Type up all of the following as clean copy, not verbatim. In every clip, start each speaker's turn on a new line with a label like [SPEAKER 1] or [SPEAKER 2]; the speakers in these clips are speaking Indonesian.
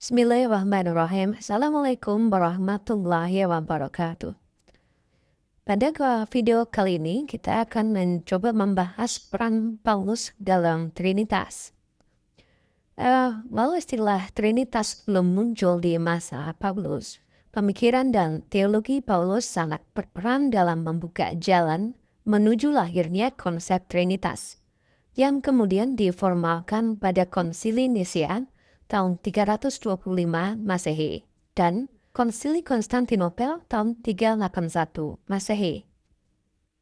[SPEAKER 1] Bismillahirrahmanirrahim. Assalamualaikum warahmatullahi wabarakatuh. Pada video kali ini kita akan mencoba membahas peran Paulus dalam Trinitas. Walau istilah Trinitas belum muncul di masa Paulus, pemikiran dan teologi Paulus sangat berperan dalam membuka jalan menuju lahirnya konsep Trinitas, yang kemudian diformalkan pada Konsili Nisia tahun 325 Masehi dan Konsili Konstantinopel tahun 381 Masehi.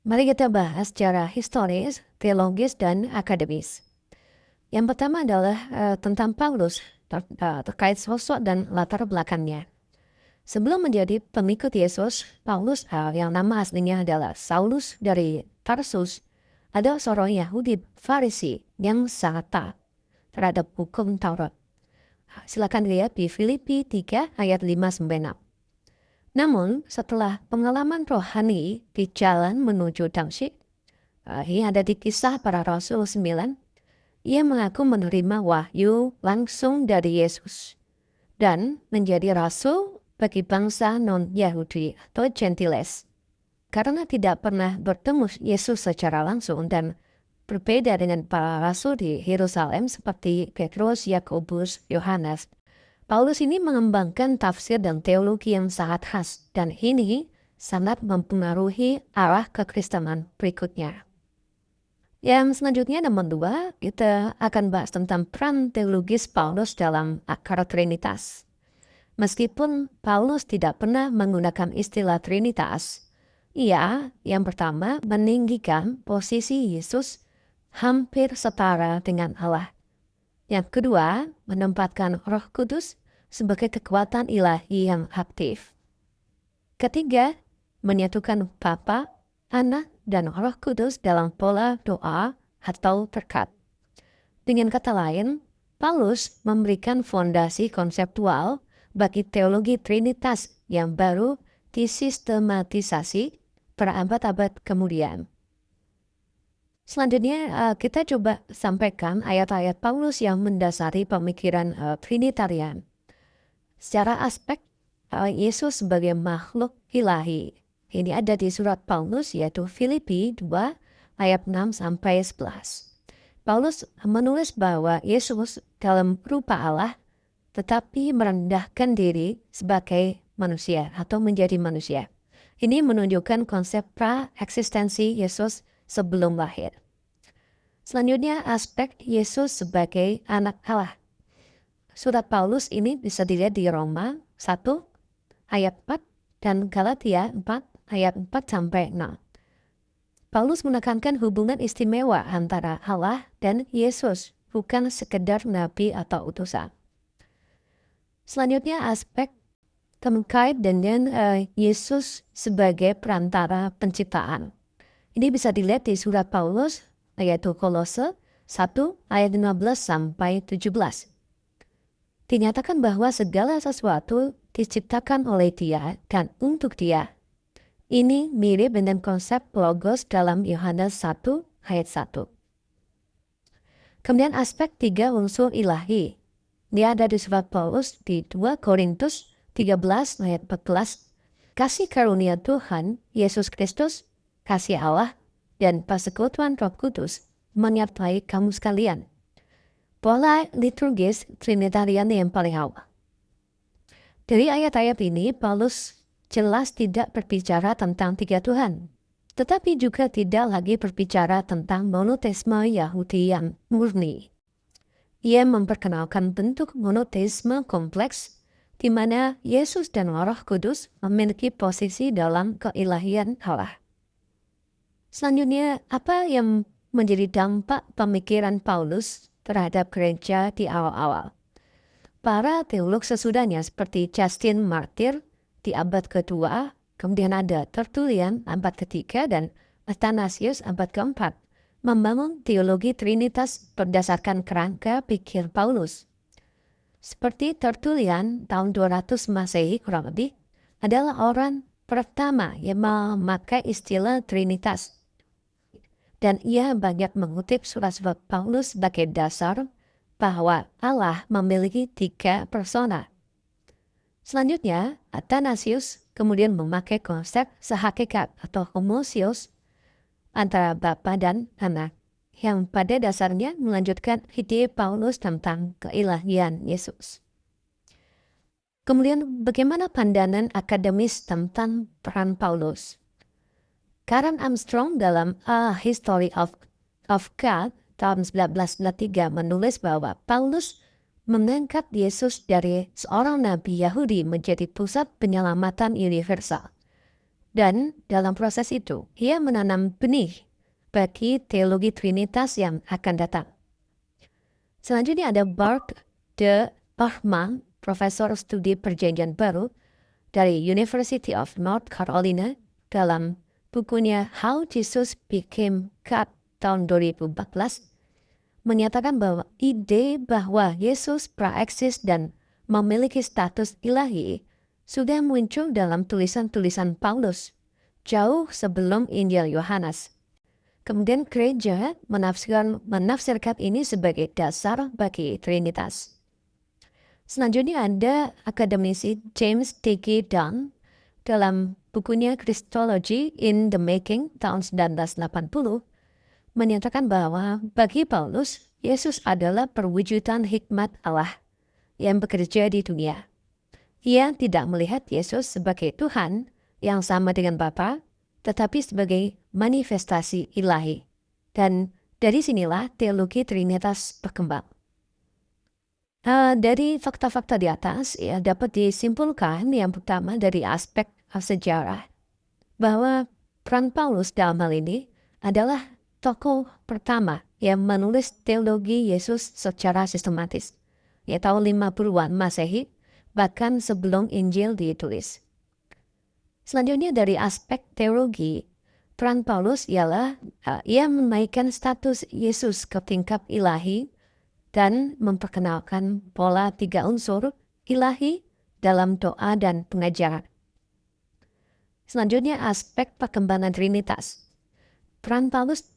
[SPEAKER 1] Mari kita bahas secara historis, teologis, dan akademis. Yang pertama adalah tentang Paulus terkait sosok dan latar belakangnya. Sebelum menjadi pengikut Yesus, Paulus yang nama aslinya adalah Saulus dari Tarsus, ada seorang Yahudi Farisi yang sangat taat terhadap hukum Taurat. Silakan lihat di Filipi 3 ayat 5-6. Namun setelah pengalaman rohani di jalan menuju Damsyik, ini ada di Kisah Para Rasul 9, ia mengaku menerima wahyu langsung dari Yesus dan menjadi rasul bagi bangsa non-Yahudi atau Gentiles. Karena tidak pernah bertemu Yesus secara langsung dan berbeda dengan para rasul di Yerusalem seperti Petrus, Yakobus, Yohanes, Paulus ini mengembangkan tafsir dan teologi yang sangat khas dan ini sangat mempengaruhi arah kekristenan berikutnya. Yang selanjutnya nomor 2, kita akan bahas tentang peran teologis Paulus dalam akar Trinitas. Meskipun Paulus tidak pernah menggunakan istilah Trinitas, ia yang pertama meninggikan posisi Yesus hampir setara dengan Allah. Yang kedua, menempatkan Roh Kudus sebagai kekuatan ilahi yang aktif. Ketiga, menyatukan Bapa, Anak, dan Roh Kudus dalam pola doa atau berkat. Dengan kata lain, Paulus memberikan fondasi konseptual bagi teologi Trinitas yang baru disistematisasi berabad-abad kemudian. Selanjutnya kita coba sampaikan ayat-ayat Paulus yang mendasari pemikiran Trinitarian. Secara aspek Yesus sebagai makhluk ilahi. Ini ada di surat Paulus yaitu Filipi 2 ayat 6-11. Paulus menulis bahwa Yesus dalam rupa Allah tetapi merendahkan diri sebagai manusia atau menjadi manusia. Ini menunjukkan konsep pra-eksistensi Yesus sebelum lahir. Selanjutnya aspek Yesus sebagai anak Allah. Surat Paulus ini bisa dilihat di Roma 1 ayat 4 dan Galatia 4 ayat 4-6. Paulus menekankan hubungan istimewa antara Allah dan Yesus, bukan sekedar nabi atau utusan. Selanjutnya aspek terkait dengan Yesus sebagai perantara penciptaan. Ini bisa dilihat di surat Paulus yaitu Kolose 1 ayat 15-17. Dinyatakan bahwa segala sesuatu diciptakan oleh Dia dan untuk Dia. Ini mirip dengan konsep logos dalam Yohanes 1 ayat 1. Kemudian aspek 3 unsur ilahi. Dia ada di surat Paulus di 2 Korintus 13 ayat 14. Kasih karunia Tuhan Yesus Kristus, kasih Allah, dan persekutuan Roh Kudus menyertai kamu sekalian. Pola liturgis Trinitarian yang paling awal. Dari ayat-ayat ini, Paulus jelas tidak berbicara tentang tiga Tuhan, tetapi juga tidak lagi berbicara tentang monoteisme Yahudi yang murni. Ia memperkenalkan bentuk monoteisme kompleks, di mana Yesus dan Roh Kudus memiliki posisi dalam keilahian Allah. Selanjutnya, apa yang menjadi dampak pemikiran Paulus terhadap gereja di awal-awal? Para teolog sesudahnya seperti Justin Martyr di abad kedua, kemudian ada Tertullian abad ketiga dan Athanasius abad keempat, membangun teologi Trinitas berdasarkan kerangka pikir Paulus. Seperti Tertullian tahun 200 Masehi kurang lebih, adalah orang pertama yang memakai istilah Trinitas. Dan ia banyak mengutip surat-surat Paulus sebagai dasar bahwa Allah memiliki 3 persona, Selanjutnya, Athanasius kemudian memakai konsep sehakikat atau homoousios antara Bapa dan Anak, yang pada dasarnya melanjutkan ide Paulus tentang keilahian Yesus. Kemudian bagaimana pandangan akademis tentang peran Paulus? Karen Armstrong dalam A History of God tahun 1993 menulis bahwa Paulus mengangkat Yesus dari seorang nabi Yahudi menjadi pusat penyelamatan universal. Dan dalam proses itu, ia menanam benih bagi teologi Trinitas yang akan datang. Selanjutnya ada Bart de Bachman, Profesor Studi Perjanjian Baru dari University of North Carolina, dalam bukunya How Jesus Became God tahun 2014, menyatakan bahwa ide bahwa Yesus praeksis dan memiliki status ilahi sudah muncul dalam tulisan-tulisan Paulus jauh sebelum Injil Yohanes. Kemudian gereja menafsirkan ini sebagai dasar bagi Trinitas. Selanjutnya ada akademisi James T.K. Dunn dalam bukunya Christology in the Making tahun 1980 menyatakan bahwa bagi Paulus, Yesus adalah perwujudan hikmat Allah yang bekerja di dunia. Ia tidak melihat Yesus sebagai Tuhan yang sama dengan Bapa, tetapi sebagai manifestasi ilahi. Dan dari sinilah teologi Trinitas berkembang. Dari fakta-fakta di atas, dapat disimpulkan yang pertama dari aspek sejarah, bahwa peran Paulus dalam hal ini adalah tokoh pertama yang menulis teologi Yesus secara sistematis, ya tahun 50-an Masehi, bahkan sebelum Injil ditulis. Selanjutnya dari aspek teologi, peran Paulus ialah ia menaikkan status Yesus ke tingkat ilahi dan memperkenalkan pola 3 unsur ilahi dalam doa dan pengajaran. Selanjutnya aspek perkembangan Trinitas. Peran Paulus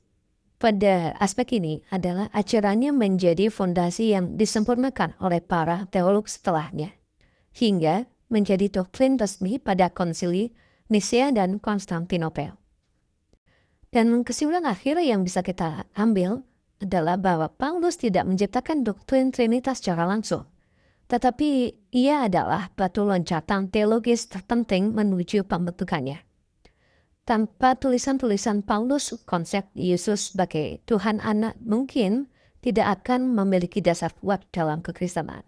[SPEAKER 1] pada aspek ini adalah ajarannya menjadi fondasi yang disempurnakan oleh para teolog setelahnya, hingga menjadi doktrin resmi pada konsili Nisea dan Konstantinopel. Dan kesimpulan akhir yang bisa kita ambil adalah bahwa Paulus tidak menciptakan doktrin Trinitas secara langsung, tetapi ia adalah batu loncatan teologis terpenting menuju pembentukannya. Tanpa tulisan-tulisan Paulus, konsep Yesus sebagai Tuhan Anak mungkin tidak akan memiliki dasar kuat dalam kekristenan.